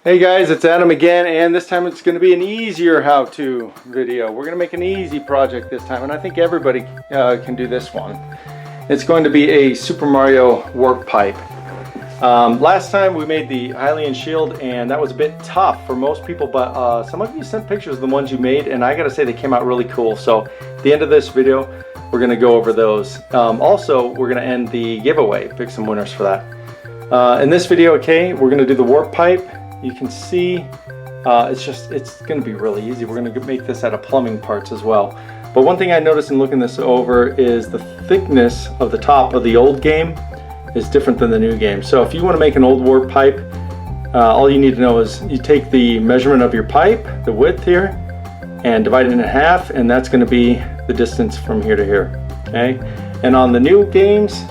Hey guys, it's Adam again, and this time it's going to be an easier how-to video. We're going to make an easy project this time, and I think everybody can do this one. It's going to be a Super Mario warp pipe. Last time we made the Hylian shield, and that was a bit tough for most people, but some of you sent pictures of the ones you made, and I gotta say they came out really cool. So at the end of this video, we're going to go over those. Also, we're going to end the giveaway, pick some winners for that. In this video, okay, we're going to do the warp pipe. You can see it's going to be really easy. We're going to make this out of plumbing parts as well. But one thing I noticed in looking this over is the thickness of the top of the old game is different than the new game. So if you want to make an old warp pipe, all you need to know is you take the measurement of your pipe, the width here, and divide it in half, and that's going to be the distance from here to here. Okay? And on the new games,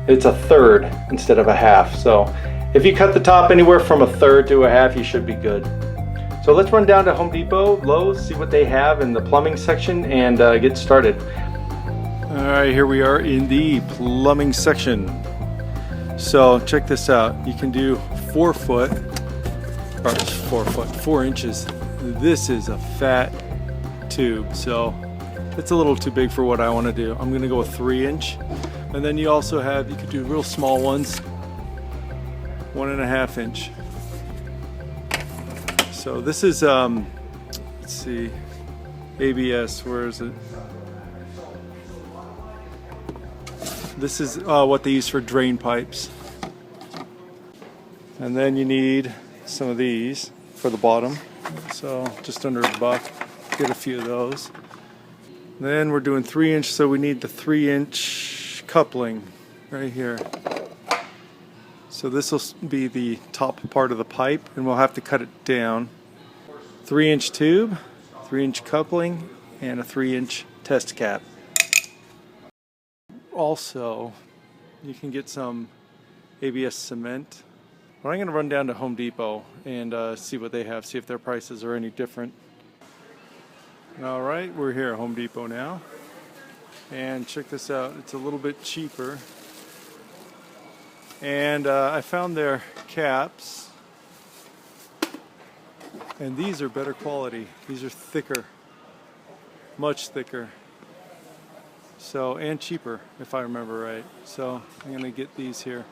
it's a third instead of a half. So if you cut the top anywhere from a third to a half, you should be good. So let's run down to Home Depot, Lowe's, see what they have in the plumbing section, and get started. All right, here we are in the plumbing section. So check this out. You can do 4 foot, or 4 foot, 4 inches. This is a fat tube, so it's a little too big for what I want to do. I'm going to go with 3-inch. And then you also have, you could do real small ones, 1.5 inch. So this is let's see, ABS, where is it? This is what they use for drain pipes. And then you need some of these for the bottom, so just under $1, get a few of those. Then we're doing 3-inch, so we need the 3-inch coupling right here. So this will be the top part of the pipe, and we'll have to cut it down. 3-inch tube, 3-inch coupling, and a 3-inch test cap. Also, you can get some ABS cement. But I'm going to run down to Home Depot and see what they have, see if their prices are any different. All right, we're here at Home Depot now. And check this out, it's a little bit cheaper. And I found their caps, and these are better quality. These are thicker, much thicker. So, and cheaper, if I remember right. So I'm gonna get these here.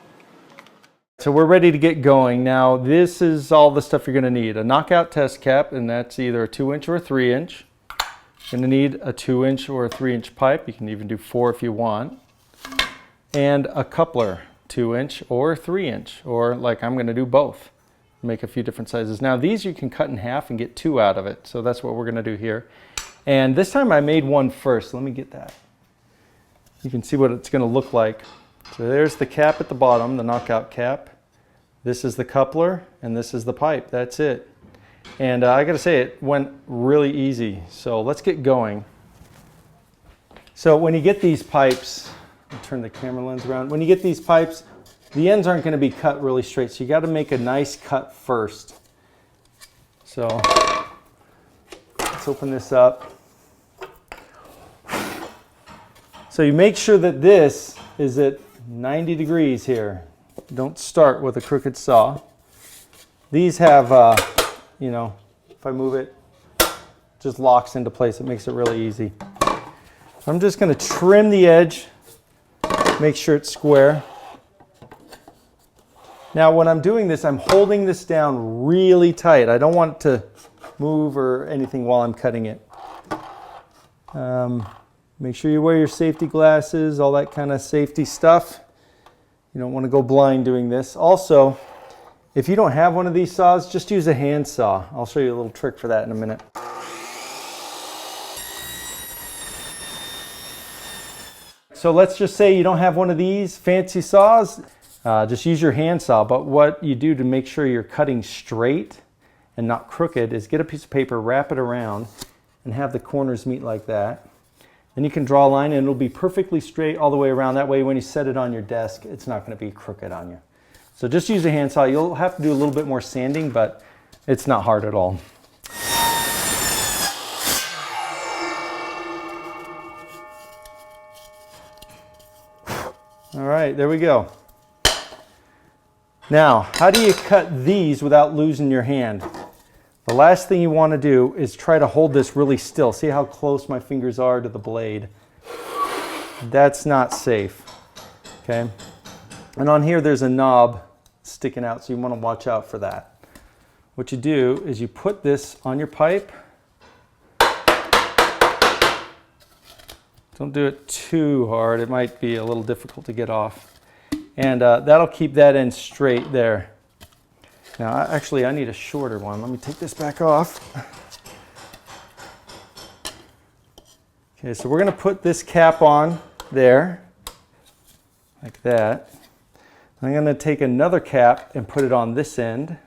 So we're ready to get going. Now this is all the stuff you're gonna need. A knockout test cap, and that's either a 2-inch or a 3-inch. You're gonna need a 2-inch or a 3-inch pipe. You can even do 4 if you want. And a coupler. 2-inch or 3-inch, or like I'm going to do both, make a few different sizes. Now these you can cut in half and get 2 out of it, so that's what we're going to do here. And this time I made one first. Let me get that. You can see what it's going to look like. So there's the cap at the bottom, the knockout cap. This is the coupler, and this is the pipe. That's it. And I got to say, it went really easy. So let's get going. So when you get these pipes, I'll turn the camera lens around. When you get these pipes, the ends aren't going to be cut really straight, so you got to make a nice cut first. So let's open this up. So you make sure that this is at 90 degrees here. Don't start with a crooked saw. These have, you know, if I move it, just locks into place. It makes it really easy. So I'm just going to trim the edge. Make sure it's square. Now when I'm doing this, I'm holding this down really tight. I don't want it to move or anything while I'm cutting it. Make sure you wear your safety glasses, all that kind of safety stuff. You don't want to go blind doing this. Also, if you don't have one of these saws, just use a hand saw. I'll show you a little trick for that in a minute. So let's just say you don't have one of these fancy saws, just use your hand saw. But what you do to make sure you're cutting straight and not crooked is get a piece of paper, wrap it around, and have the corners meet like that. Then you can draw a line and it'll be perfectly straight all the way around. That way when you set it on your desk, it's not going to be crooked on you. So just use a hand saw. You'll have to do a little bit more sanding, but it's not hard at all. All right, there we go. Now, how do you cut these without losing your hand? The last thing you want to do is try to hold this really still. See how close my fingers are to the blade? That's not safe, okay? And on here there's a knob sticking out, so you want to watch out for that. What you do is you put this on your pipe. Don't do it too hard. It might be a little difficult to get off. And that'll keep that end straight there. Now, actually, I need a shorter one. Let me take this back off. Okay, so we're going to put this cap on there, like that. I'm going to take another cap and put it on this end.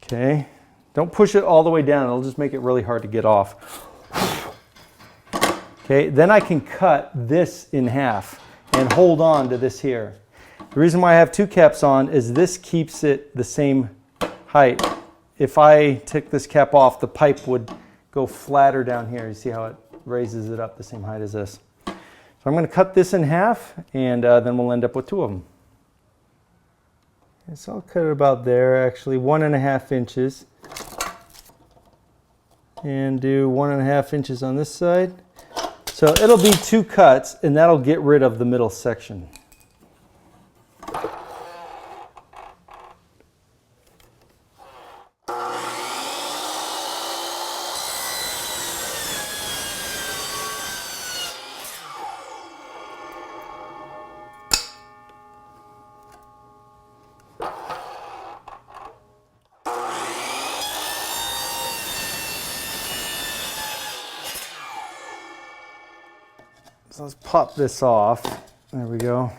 Okay, don't push it all the way down. It'll just make it really hard to get off. Okay, then I can cut this in half and hold on to this here. The reason why I have two caps on is this keeps it the same height. If I took this cap off, the pipe would go flatter down here. You see how it raises it up the same height as this. So I'm going to cut this in half, and then we'll end up with two of them. Okay, so I'll cut it about there, actually 1.5 inches. And do 1.5 inches on this side. So it'll be two cuts, and that'll get rid of the middle section. So let's pop this off. There we go.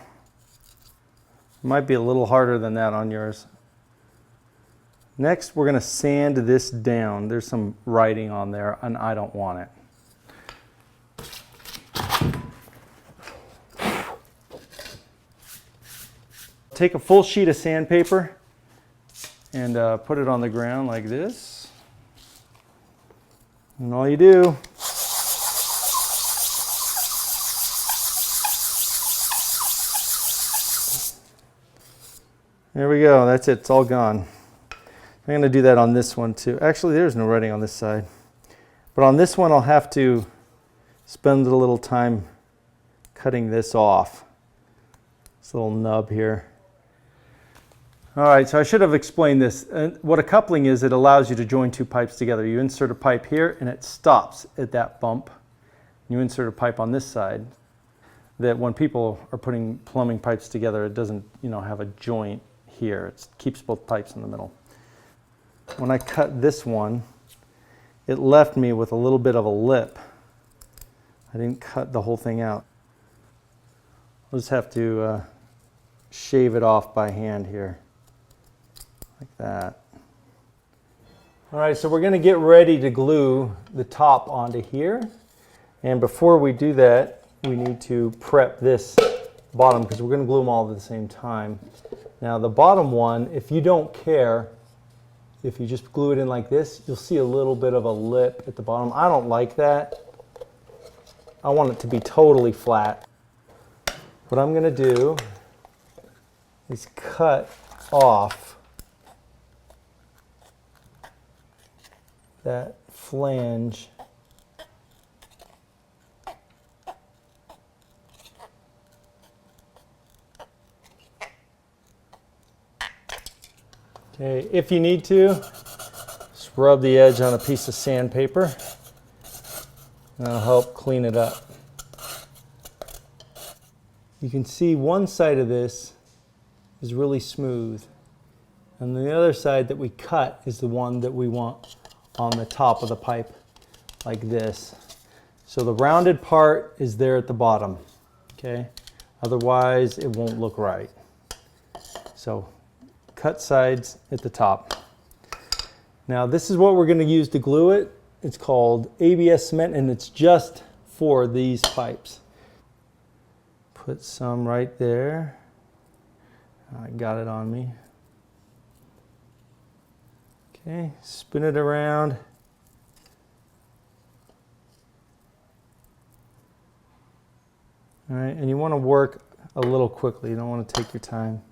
Might be a little harder than that on yours. Next, we're going to sand this down. There's some writing on there, and I don't want it. Take a full sheet of sandpaper and put it on the ground like this. And all you do, there we go, that's it, it's all gone. I'm going to do that on this one too. Actually, there's no writing on this side. But on this one, I'll have to spend a little time cutting this off. This little nub here. All right, so I should have explained this. What a coupling is, it allows you to join two pipes together. You insert a pipe here and it stops at that bump. You insert a pipe on this side that when people are putting plumbing pipes together, it doesn't, have a joint here. It keeps both pipes in the middle. When I cut this one, it left me with a little bit of a lip. I didn't cut the whole thing out. I'll just have to shave it off by hand here, like that. All right, so we're going to get ready to glue the top onto here. And before we do that, we need to prep this bottom because we're going to glue them all at the same time. Now the bottom one, if you don't care, if you just glue it in like this, you'll see a little bit of a lip at the bottom. I don't like that. I want it to be totally flat. What I'm going to do is cut off that flange . Okay, if you need to, just rub the edge on a piece of sandpaper. That'll help clean it up. You can see one side of this is really smooth, and the other side that we cut is the one that we want on the top of the pipe, like this. So the rounded part is there at the bottom, okay? Otherwise, it won't look right. So cut sides at the top. Now this is what we're going to use to glue it. It's called ABS cement, and it's just for these pipes. Put some right there. I got it on me. Okay, spin it around. All right, and you want to work a little quickly. You don't want to take your time.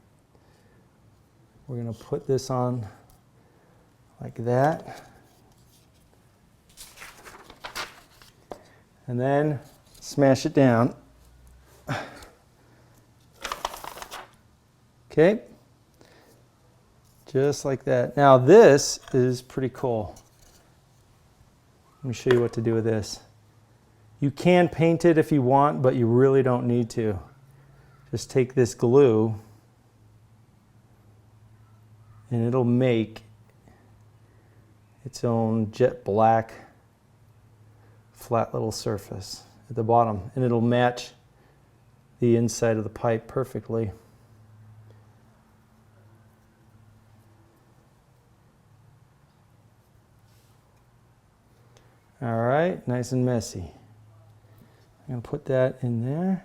We're going to put this on like that. And then smash it down. Okay, just like that. Now this is pretty cool. Let me show you what to do with this. You can paint it if you want, but you really don't need to. Just take this glue and it'll make its own jet black flat little surface at the bottom, and it'll match the inside of the pipe perfectly. All right, nice and messy. I'm going to put that in there.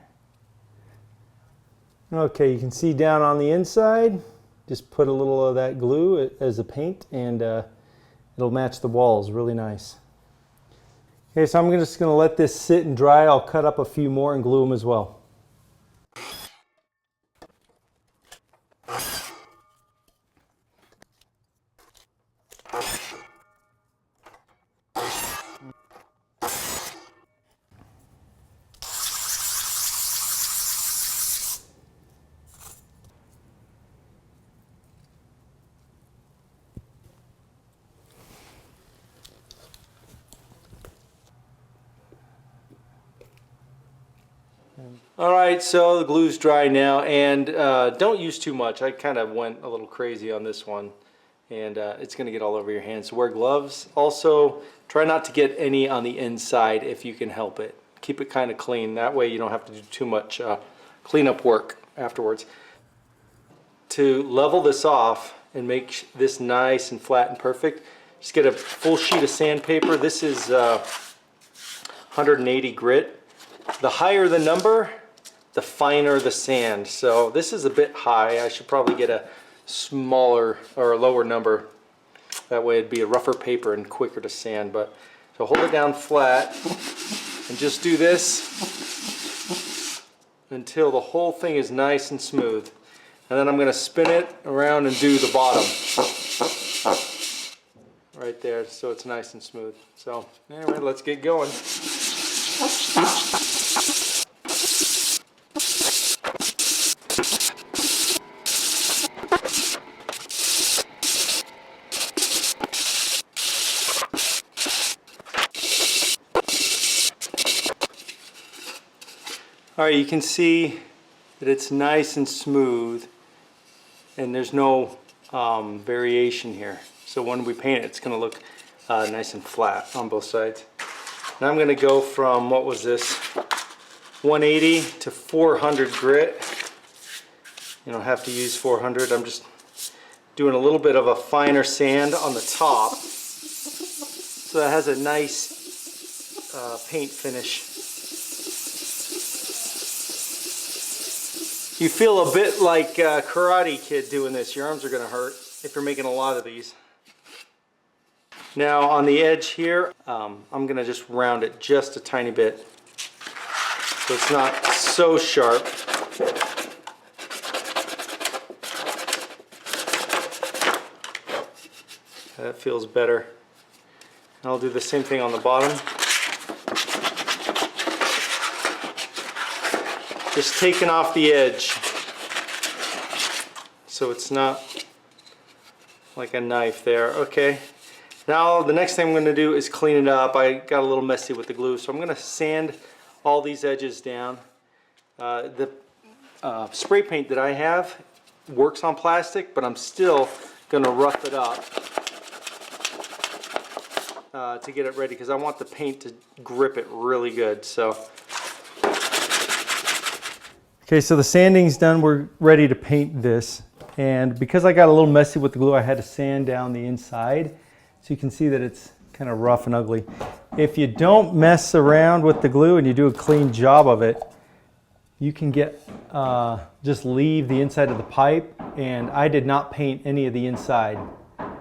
Okay, you can see down on the inside, just put a little of that glue as a paint, and it'll match the walls really nice. Okay, so I'm just going to let this sit and dry. I'll cut up a few more and glue them as well. All right, so the glue's dry now, and don't use too much. I kind of went a little crazy on this one, and it's going to get all over your hands. So wear gloves. Also, try not to get any on the inside if you can help it. Keep it kind of clean. That way you don't have to do too much cleanup work afterwards. To level this off and make this nice and flat and perfect, just get a full sheet of sandpaper. This is 180 grit. The higher the number, the finer the sand. So this is a bit high. I should probably get a smaller or a lower number. That way it'd be a rougher paper and quicker to sand. But so hold it down flat and just do this until the whole thing is nice and smooth. And then I'm going to spin it around and do the bottom. Right there, so it's nice and smooth. So anyway, let's get going. All right, you can see that it's nice and smooth, and there's no variation here. So when we paint it, it's going to look nice and flat on both sides. Now I'm going to go from, what was this, 180 to 400 grit. You don't have to use 400. I'm just doing a little bit of a finer sand on the top, so that has a nice paint finish. You feel a bit like a Karate Kid doing this. Your arms are going to hurt if you're making a lot of these. Now on the edge here, I'm going to just round it just a tiny bit so it's not so sharp. That feels better. And I'll do the same thing on the bottom. Just taking off the edge so it's not like a knife there. Okay, now the next thing I'm going to do is clean it up. I got a little messy with the glue, so I'm going to sand all these edges down. The spray paint that I have works on plastic, but I'm still going to rough it up to get it ready, because I want the paint to grip it really good. So okay, so the sanding's done. We're ready to paint this. And because I got a little messy with the glue, I had to sand down the inside. So you can see that it's kind of rough and ugly. If you don't mess around with the glue and you do a clean job of it, you can get, just leave the inside of the pipe. And I did not paint any of the inside.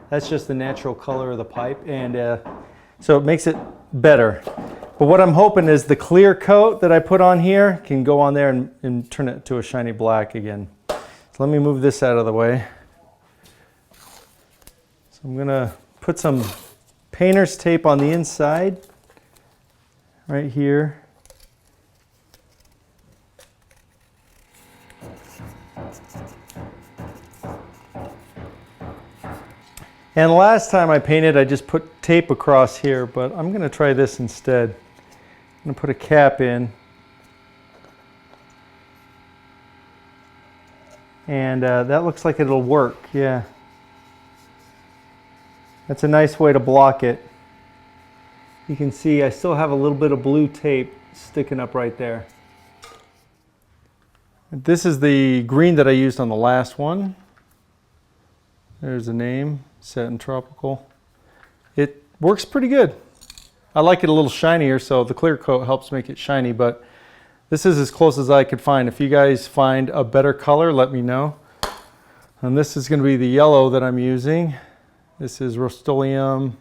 That's just the natural color of the pipe. And so it makes it better. But what I'm hoping is the clear coat that I put on here can go on there and turn it to a shiny black again. So let me move this out of the way. So I'm gonna put some painter's tape on the inside, right here. And last time I painted, I just put tape across here, but I'm gonna try this instead. I'm gonna put a cap in. And that looks like it'll work, yeah. That's a nice way to block it. You can see I still have a little bit of blue tape sticking up right there. This is the green that I used on the last one. There's the name, Satin Tropical. It works pretty good. I like it a little shinier, so the clear coat helps make it shiny, but this is as close as I could find. If you guys find a better color, let me know. And this is going to be the yellow that I'm using. This is Rust-Oleum,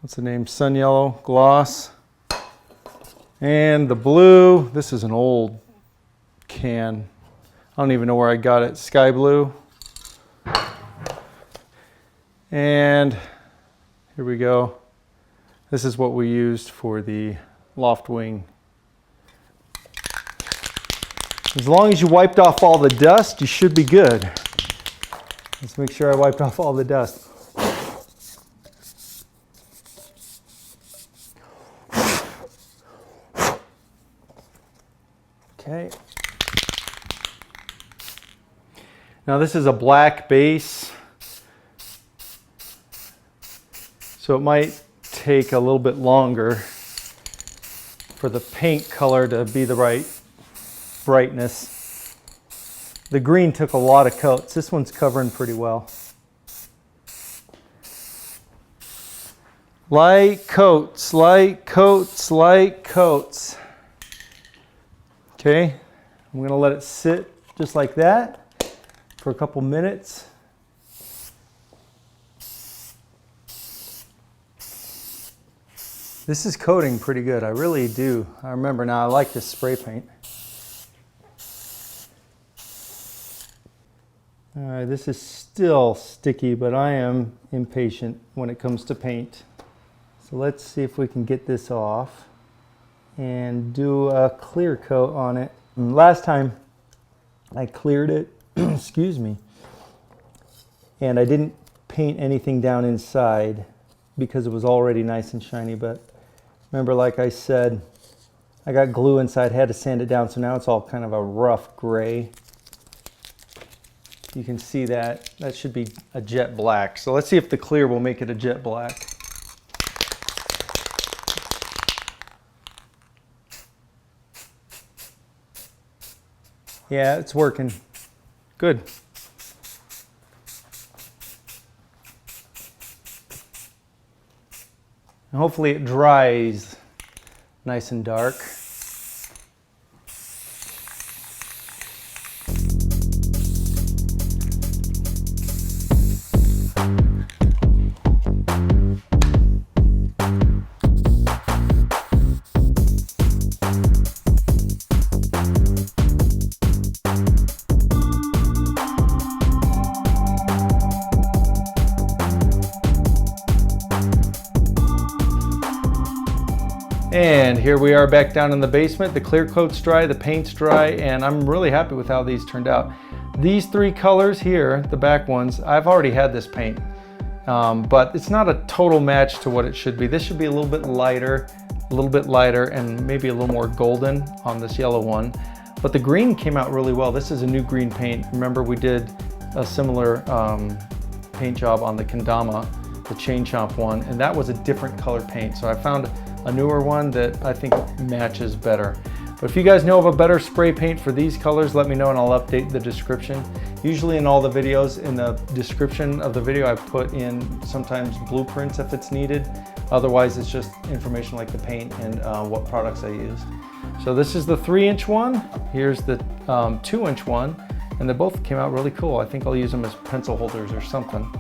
what's the name, Sun Yellow Gloss. And the blue, this is an old can. I don't even know where I got it, Sky Blue. And here we go. This is what we used for the loft wing. As long as you wiped off all the dust, you should be good. Let's make sure I wiped off all the dust. Okay. Now this is a black base, so it might take a little bit longer for the paint color to be the right brightness. The green took a lot of coats. This one's covering pretty well. Light coats, light coats, light coats. Okay, I'm gonna let it sit just like that for a couple minutes. This is coating pretty good, I really do. I remember now, I like this spray paint. All right, this is still sticky, but I am impatient when it comes to paint. So let's see if we can get this off and do a clear coat on it. And last time I cleared it, excuse me, and I didn't paint anything down inside because it was already nice and shiny. But remember, like I said, I got glue inside, had to sand it down, so now it's all kind of a rough gray. You can see that. That should be a jet black. So let's see if the clear will make it a jet black. Yeah, it's working. Good. And hopefully it dries nice and dark. And here we are back down in the basement. The clear coat's dry, the paint's dry, and I'm really happy with how these turned out. These three colors here, the back ones, I've already had this paint, but it's not a total match to what it should be. This should be a little bit lighter, and maybe a little more golden on this yellow one. But the green came out really well. This is a new green paint. Remember, we did a similar paint job on the Kendama, the Chain Chomp one, and that was a different color paint. So I found a newer one that I think matches better. But if you guys know of a better spray paint for these colors, let me know and I'll update the description. Usually in all the videos, in the description of the video, I put in sometimes blueprints if it's needed. Otherwise, it's just information like the paint and what products I used. So this is the 3-inch one. Here's the 2-inch one, and they both came out really cool. I think I'll use them as pencil holders or something.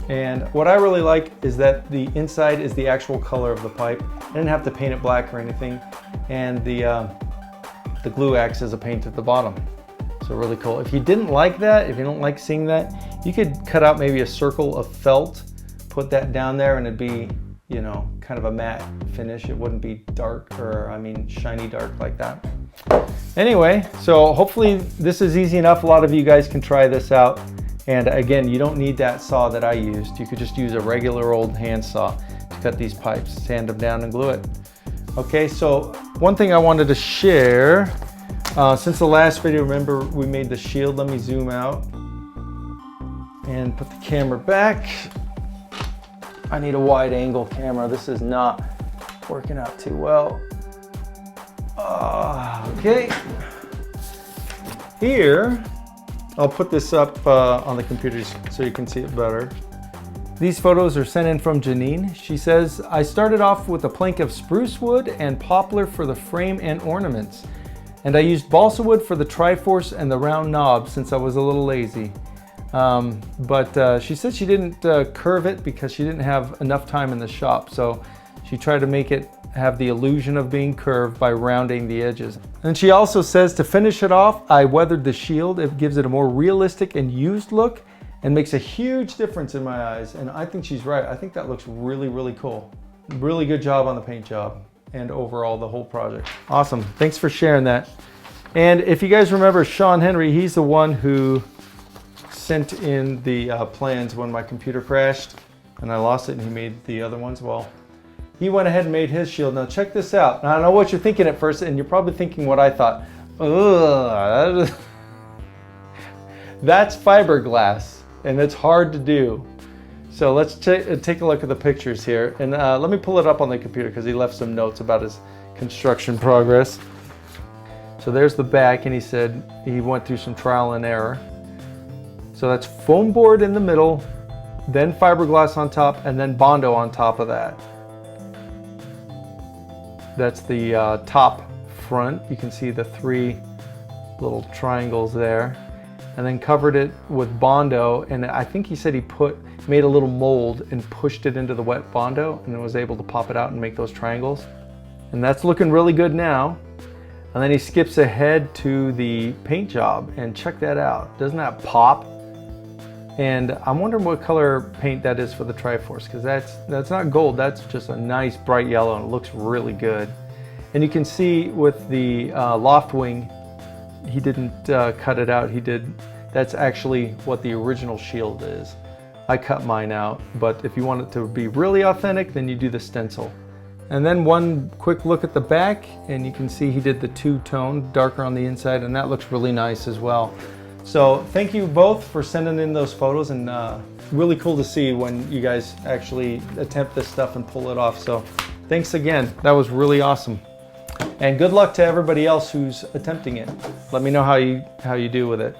And what I really like is that the inside is the actual color of the pipe. I didn't have to paint it black or anything. And the glue acts as a paint at the bottom. So really cool. If you didn't like that, if you don't like seeing that, you could cut out maybe a circle of felt, put that down there, and it'd be, you know, kind of a matte finish. It wouldn't be dark, or I mean shiny dark like that. Anyway, so hopefully this is easy enough. A lot of you guys can try this out. And again, you don't need that saw that I used. You could just use a regular old hand saw to cut these pipes, sand them down and glue it. Okay, so one thing I wanted to share, since the last video, remember we made the shield. Let me zoom out and put the camera back. I need a wide angle camera. This is not working out too well. Okay, here, I'll put this up on the computer so you can see it better. These photos are sent in from Janine. She says, I started off with a plank of spruce wood and poplar for the frame and ornaments. And I used balsa wood for the Triforce and the round knob since I was a little lazy. But she said she didn't curve it because she didn't have enough time in the shop. So she tried to make it have the illusion of being curved by rounding the edges. And she also says to finish it off, I weathered the shield. It gives it a more realistic and used look and makes a huge difference in my eyes. And I think she's right. I think that looks really, really cool. Really good job on the paint job and overall the whole project. Awesome. Thanks for sharing that. And if you guys remember Sean Henry, he's the one who sent in the plans when my computer crashed and I lost it, and he made the other ones. Well, he went ahead and made his shield. Now check this out. Now I know what you're thinking at first, and you're probably thinking what I thought. Ugh, that's fiberglass, and it's hard to do. So let's take a look at the pictures here. And let me pull it up on the computer because he left some notes about his construction progress. So there's the back, and he said he went through some trial and error. So that's foam board in the middle, then fiberglass on top, and then Bondo on top of that. That's the top front. You can see the 3 little triangles there. And then covered it with Bondo, and I think he said he made a little mold and pushed it into the wet Bondo and then was able to pop it out and make those triangles. And that's looking really good now. And then he skips ahead to the paint job, and check that out. Doesn't that pop? And I'm wondering what color paint that is for the Triforce, because that's not gold, that's just a nice bright yellow, and it looks really good. And you can see with the loft wing, he didn't cut it out. That's actually what the original shield is. I cut mine out, but if you want it to be really authentic, then you do the stencil. And then one quick look at the back, and you can see he did the 2-tone, darker on the inside, and that looks really nice as well. So thank you both for sending in those photos, and really cool to see when you guys actually attempt this stuff and pull it off. So thanks again. That was really awesome. And good luck to everybody else who's attempting it. Let me know how you do with it.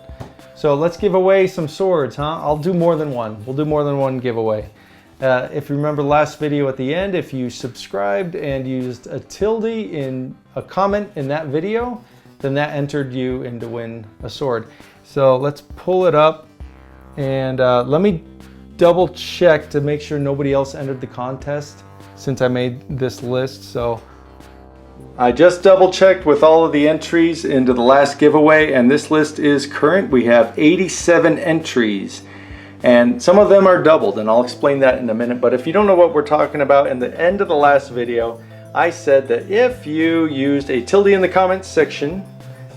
So let's give away some swords, huh? I'll do more than one. We'll do more than one giveaway. If you remember last video at the end, if you subscribed and used a tilde in a comment in that video, then that entered you in to win a sword. So let's pull it up, and let me double check to make sure nobody else entered the contest since I made this list. So I just double checked with all of the entries into the last giveaway, and this list is current. We have 87 entries, and some of them are doubled, and I'll explain that in a minute. But if you don't know what we're talking about, in the end of the last video, I said that if you used a tilde in the comments section,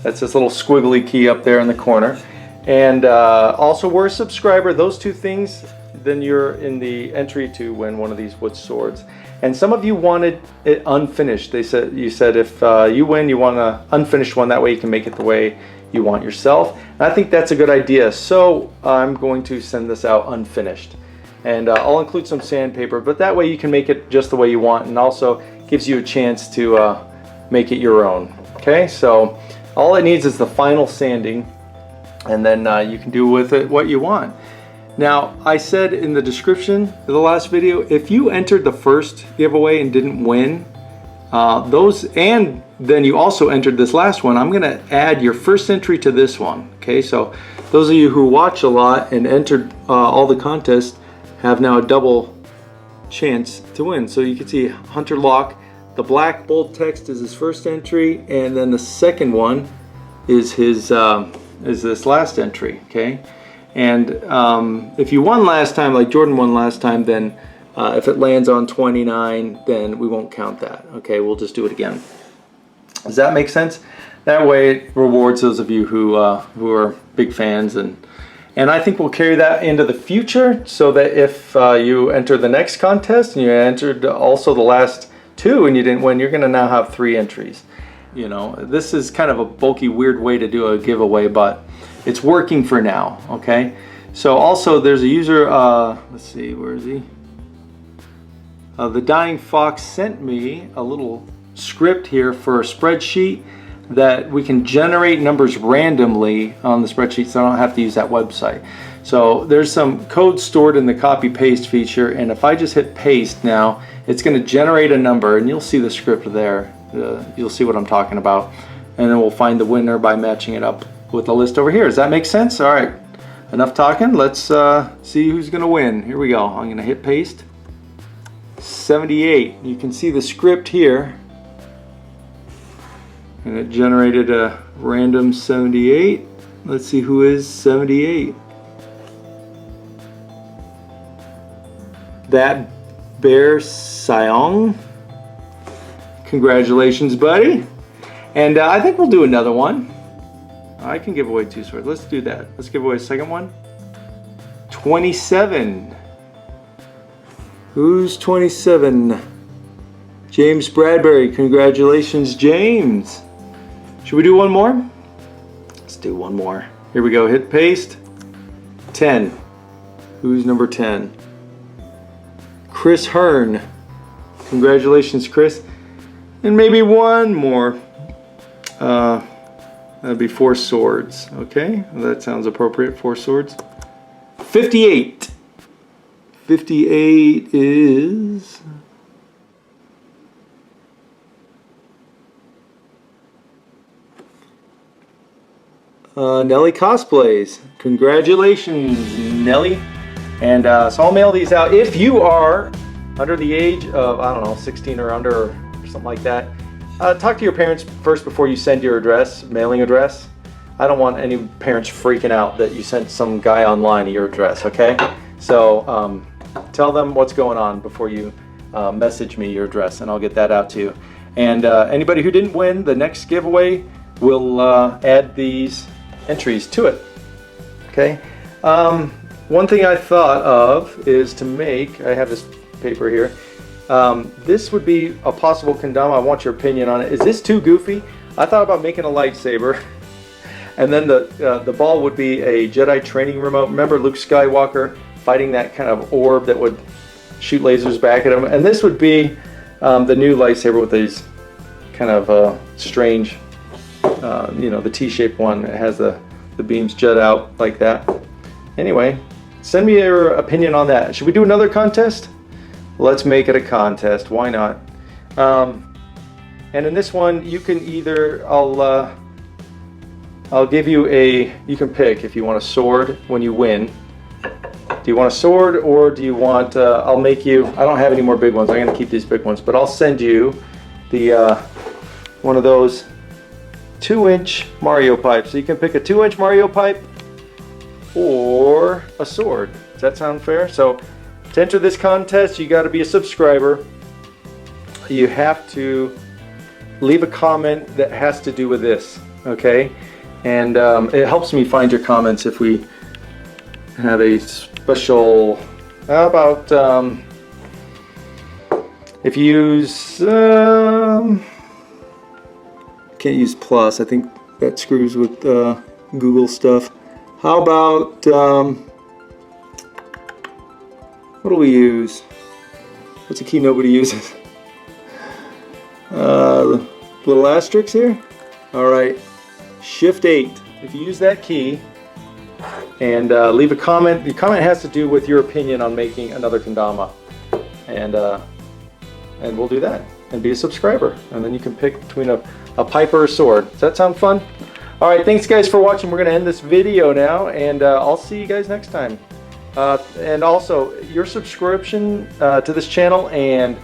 that's this little squiggly key up there in the corner, and also were a subscriber, those 2 things, then you're in the entry to win one of these wood swords. And some of you wanted it unfinished. You said if you win, you want an unfinished one. That way you can make it the way you want yourself. And I think that's a good idea. So I'm going to send this out unfinished. And I'll include some sandpaper, but that way you can make it just the way you want, and also gives you a chance to make it your own. Okay, so all it needs is the final sanding, and then you can do with it what you want. Now, I said in the description of the last video, if you entered the first giveaway and didn't win, and then you also entered this last one, I'm going to add your first entry to this one. Okay, so those of you who watch a lot and entered all the contests have now a double chance to win. So you can see Hunter Locke, the black bold text is his first entry, and then the second one is his is this last entry. Okay, and if you won last time, like Jordan won last time, then if it lands on 29, then we won't count that. Okay, we'll just do it again. Does that make sense? That way it rewards those of you who are big fans, and I think we'll carry that into the future, so that if you enter the next contest and you entered also the last two and you didn't win, you're going to now have 3 entries. You know, this is kind of a bulky, weird way to do a giveaway, but it's working for now. Okay, so also there's a user, let's see, where is he? The Dying Fox sent me a little script here for a spreadsheet that we can generate numbers randomly on the spreadsheet, so I don't have to use that website. So there's some code stored in the copy paste feature, and if I just hit paste now, it's going to generate a number, and you'll see the script there. You'll see what I'm talking about, and then we'll find the winner by matching it up with the list over here. Does that make sense? All right, enough talking. Let's see who's going to win. Here we go. I'm going to hit paste. 78. You can see the script here, and it generated a random 78. Let's see who is 78. That Bear Siong. Congratulations, buddy. And I think we'll do another one. I can give away 2 swords. Let's do that. Let's give away a second one. 27. Who's 27? James Bradbury. Congratulations, James. Should we do one more? Let's do one more. Here we go. Hit paste. 10. Who's number 10? Chris Hearn. Congratulations, Chris. And maybe one more. That'd be 4 swords. Okay, that sounds appropriate. 4 swords. 58. 58 is... Nelly Cosplays. Congratulations, Nelly. And so I'll mail these out. If you are under the age of, I don't know, 16 or under, or something like that, talk to your parents first before you send your address, mailing address. I don't want any parents freaking out that you sent some guy online your address, okay? So tell them what's going on before you message me your address, and I'll get that out to you. And anybody who didn't win, the next giveaway will add these entries to it, okay? One thing I thought of is to make, I have this paper here, this would be a possible kendama. I want your opinion on it. Is this too goofy? I thought about making a lightsaber, and then the ball would be a Jedi training remote. Remember Luke Skywalker fighting that kind of orb that would shoot lasers back at him? And this would be the new lightsaber with these kind of strange, you know, the T-shaped one. It has the beams jut out like that. Anyway, send me your opinion on that. Should we do another contest? Let's make it a contest. Why not? And in this one, you can either, I'll give you a, you can pick if you want a sword when you win. Do you want a sword, or do you want, I'll make you, I don't have any more big ones. I'm going to keep these big ones, but I'll send you the, one of those 2-inch Mario pipes. So you can pick a 2-inch Mario pipe or a sword. Does that sound fair? So to enter this contest, you got to be a subscriber. You have to leave a comment that has to do with this, okay? And it helps me find your comments if we have a special, how about if you use, can't use plus, I think that screws with Google stuff. How about, what do we use? What's a key nobody uses? Little asterisks here? Alright, Shift 8. If you use that key and leave a comment, the comment has to do with your opinion on making another kendama. And we'll do that. And be a subscriber. And then you can pick between a pipe or a sword. Does that sound fun? Alright, thanks guys for watching. We're going to end this video now, and I'll see you guys next time. And also, your subscription to this channel and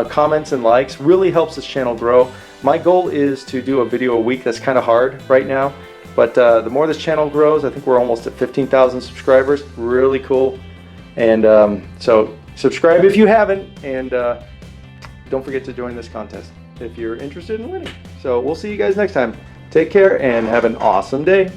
comments and likes really helps this channel grow. My goal is to do a video a week. That's kind of hard right now, but the more this channel grows, I think we're almost at 15,000 subscribers. Really cool. And so subscribe if you haven't, and don't forget to join this contest if you're interested in winning. So we'll see you guys next time. Take care and have an awesome day.